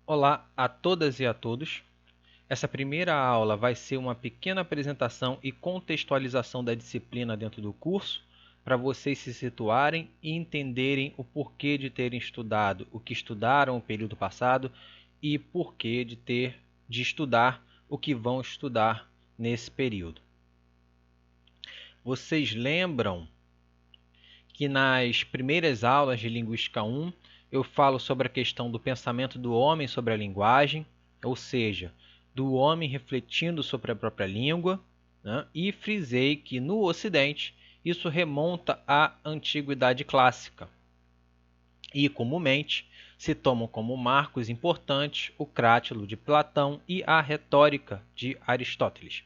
Olá a todas e a todos. Essa primeira aula vai ser uma pequena apresentação e contextualização da disciplina dentro do curso, para vocês se situarem e entenderem o porquê de terem estudado o que estudaram no período passado e porquê de estudar o que vão estudar nesse período. Vocês lembram que nas primeiras aulas de Linguística 1 eu falo sobre a questão do pensamento do homem sobre a linguagem, ou seja, do homem refletindo sobre a própria língua, né? E frisei que no Ocidente isso remonta à Antiguidade Clássica. E, comumente, se tomam como marcos importantes o Crátilo de Platão e a Retórica de Aristóteles.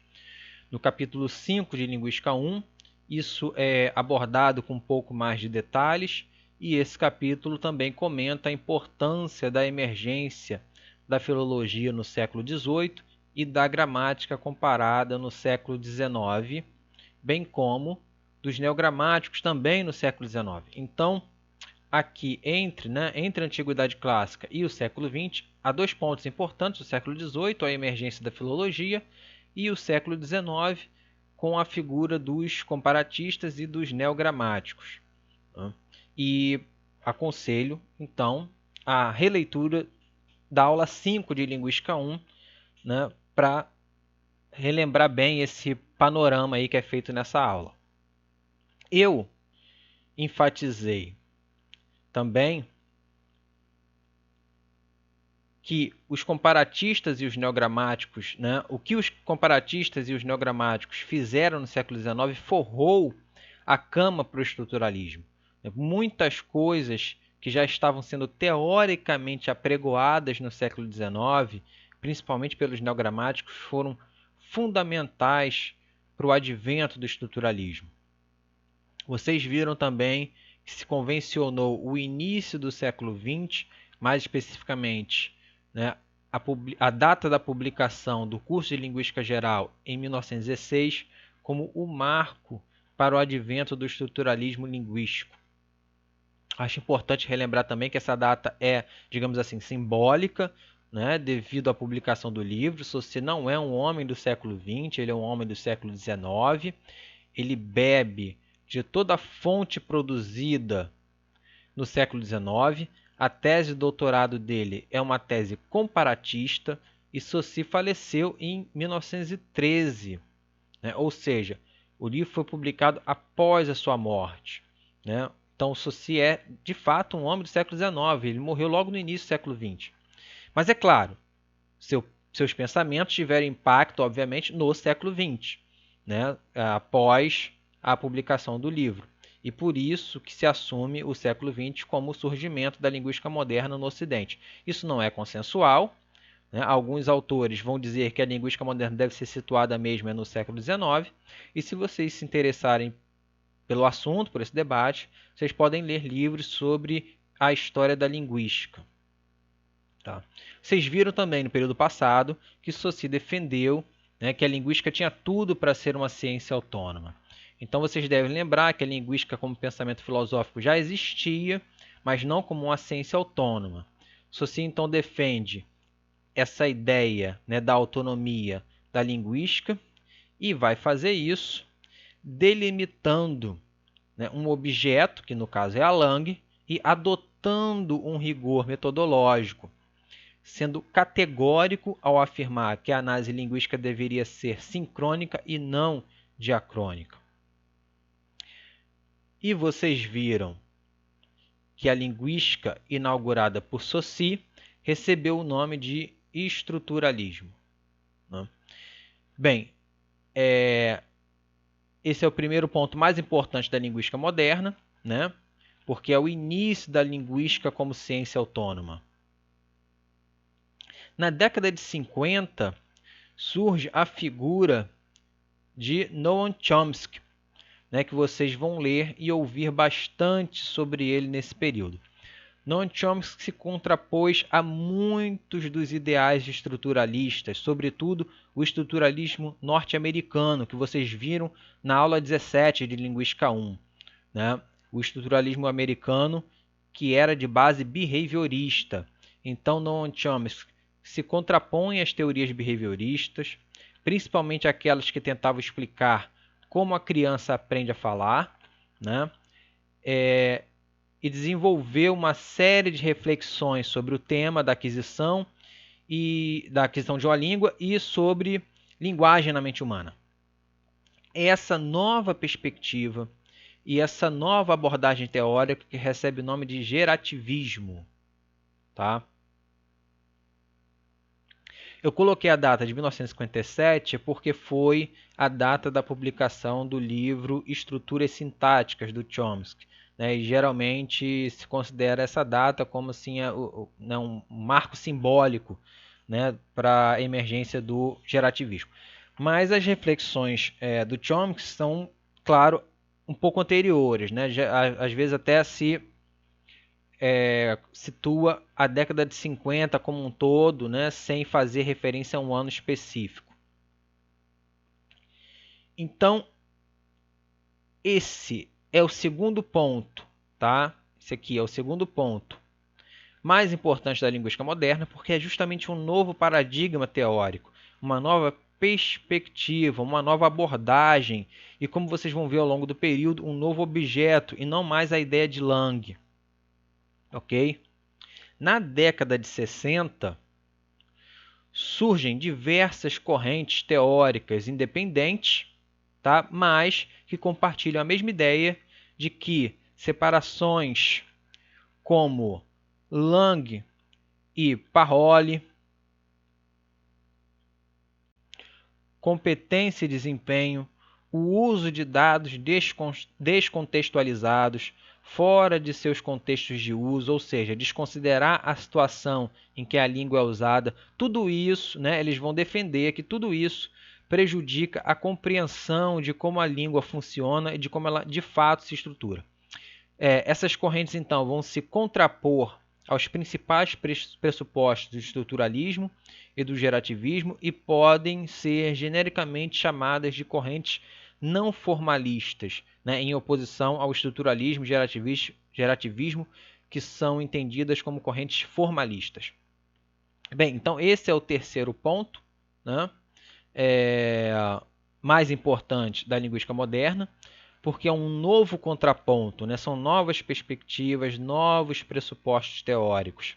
No capítulo 5 de Linguística 1, isso é abordado com um pouco mais de detalhes, e esse capítulo também comenta a importância da emergência da filologia no século XVIII e da gramática comparada no século XIX, bem como dos neogramáticos também no século XIX. Então, aqui entre a Antiguidade Clássica e o século XX, há dois pontos importantes: o século XVIII, a emergência da filologia, e o século XIX, com a figura dos comparatistas e dos neogramáticos. E aconselho, então, a releitura da aula 5 de Linguística 1, para relembrar bem esse panorama aí que é feito nessa aula. Eu enfatizei também que os comparatistas e os neogramáticos, o que os comparatistas e os neogramáticos fizeram no século XIX forrou a cama para o estruturalismo. Muitas coisas que já estavam sendo teoricamente apregoadas no século XIX, principalmente pelos neogramáticos, foram fundamentais para o advento do estruturalismo. Vocês viram também que se convencionou o início do século XX, mais especificamente a data da publicação do curso de Linguística Geral em 1916 como o marco para o advento do estruturalismo linguístico. Acho importante relembrar também que essa data é, digamos assim, simbólica, devido à publicação do livro. Saussure não é um homem do século XX, ele é um homem do século XIX. Ele bebe de toda a fonte produzida no século XIX. A tese de doutorado dele é uma tese comparatista e Saussure faleceu em 1913, ou seja, o livro foi publicado após a sua morte. Então, Saussure é, de fato, um homem do século XIX, ele morreu logo no início do século XX. Mas, é claro, seus pensamentos tiveram impacto, obviamente, no século XX, após a publicação do livro. E por isso que se assume o século XX como o surgimento da linguística moderna no Ocidente. Isso não é consensual. Alguns autores vão dizer que a linguística moderna deve ser situada mesmo no século XIX. E se vocês se interessarem pelo assunto, por esse debate, vocês podem ler livros sobre a história da linguística. Tá? Vocês viram também no período passado que Saussure defendeu que a linguística tinha tudo para ser uma ciência autônoma. Então vocês devem lembrar que a linguística como pensamento filosófico já existia, mas não como uma ciência autônoma. Saussure então defende essa ideia da autonomia da linguística e vai fazer isso delimitando um objeto, que no caso é a langue, e adotando um rigor metodológico, sendo categórico ao afirmar que a análise linguística deveria ser sincrônica e não diacrônica. E vocês viram que a linguística inaugurada por Saussure recebeu o nome de estruturalismo. Bem, esse é o primeiro ponto mais importante da linguística moderna, porque é o início da linguística como ciência autônoma. Na década de 50, surge a figura de Noam Chomsky, que vocês vão ler e ouvir bastante sobre ele nesse período. Noam Chomsky se contrapôs a muitos dos ideais estruturalistas, sobretudo o estruturalismo norte-americano, que vocês viram na aula 17 de Linguística 1. O estruturalismo americano, que era de base behaviorista, Então, Noam Chomsky se contrapõe às teorias behavioristas, principalmente aquelas que tentavam explicar como a criança aprende a falar, né? E desenvolveu uma série de reflexões sobre o tema da aquisição de uma língua e sobre linguagem na mente humana. Essa nova perspectiva e essa nova abordagem teórica que recebe o nome de gerativismo, tá? Eu coloquei a data de 1957 porque foi a data da publicação do livro Estruturas Sintáticas, do Chomsky, né? E geralmente se considera essa data como assim, um marco simbólico, né, para a emergência do gerativismo. Mas as reflexões do Chomsky são, claro, um pouco anteriores, né? Às vezes até se situa a década de 50 como um todo, né, sem fazer referência a um ano específico. Então, esse é o segundo ponto, tá? Esse aqui é o segundo ponto mais importante da linguística moderna, porque é justamente um novo paradigma teórico, uma nova perspectiva, uma nova abordagem e, como vocês vão ver ao longo do período, um novo objeto e não mais a ideia de Lang. Ok? Na década de 60, surgem diversas correntes teóricas independentes, tá? Mas que compartilham a mesma ideia de que separações como Lang e Parolli, competência e desempenho, o uso de dados descontextualizados, fora de seus contextos de uso, ou seja, desconsiderar a situação em que a língua é usada, tudo isso, né, eles vão defender que tudo isso prejudica a compreensão de como a língua funciona e de como ela de fato se estrutura. Essas correntes, então, vão se contrapor aos principais pressupostos do estruturalismo e do gerativismo e podem ser genericamente chamadas de correntes não formalistas, né, em oposição ao estruturalismo e gerativismo, que são entendidas como correntes formalistas. Bem, então esse é o terceiro ponto, né, mais importante da linguística moderna, porque é um novo contraponto, né? São novas perspectivas, novos pressupostos teóricos.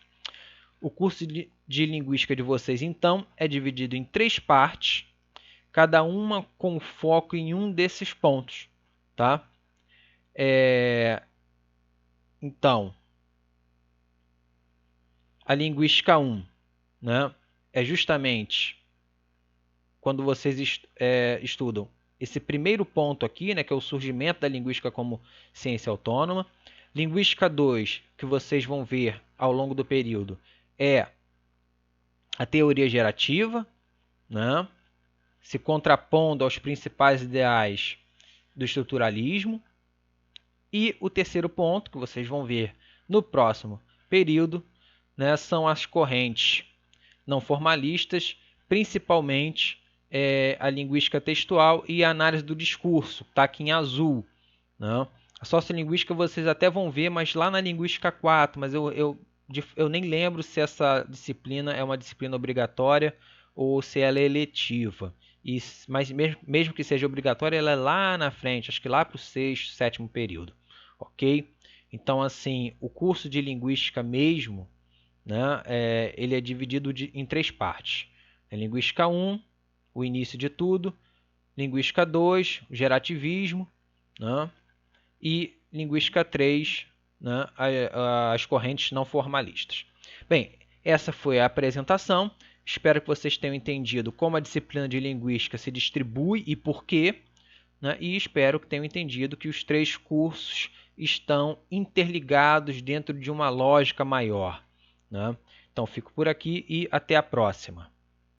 O curso de linguística de vocês, então, é dividido em 3 partes, cada uma com foco em um desses pontos, tá? Então, a linguística 1, né, é justamente quando vocês estudam esse primeiro ponto aqui, né, que é o surgimento da linguística como ciência autônoma. Linguística 2, que vocês vão ver ao longo do período, é a teoria gerativa, né, se contrapondo aos principais ideais do estruturalismo. E o terceiro ponto, que vocês vão ver no próximo período, né, são as correntes não formalistas, principalmente a linguística textual e a análise do discurso, está aqui em azul. Né? A sociolinguística vocês até vão ver, mas lá na linguística 4, mas eu nem lembro se essa disciplina é uma disciplina obrigatória ou se ela é eletiva. Mas mesmo que seja obrigatória, ela é lá na frente, acho que lá para o 6º, 7º período. Ok? Então, assim, o curso de linguística mesmo, né, ele é dividido em 3 partes. Linguística 1, o início de tudo. Linguística 2, o gerativismo. Né, e linguística 3, né, as correntes não formalistas. Bem, essa foi a apresentação. Espero que vocês tenham entendido como a disciplina de linguística se distribui e por quê. Né, e espero que tenham entendido que os 3 cursos estão interligados dentro de uma lógica maior. Né? Então, fico por aqui e até a próxima.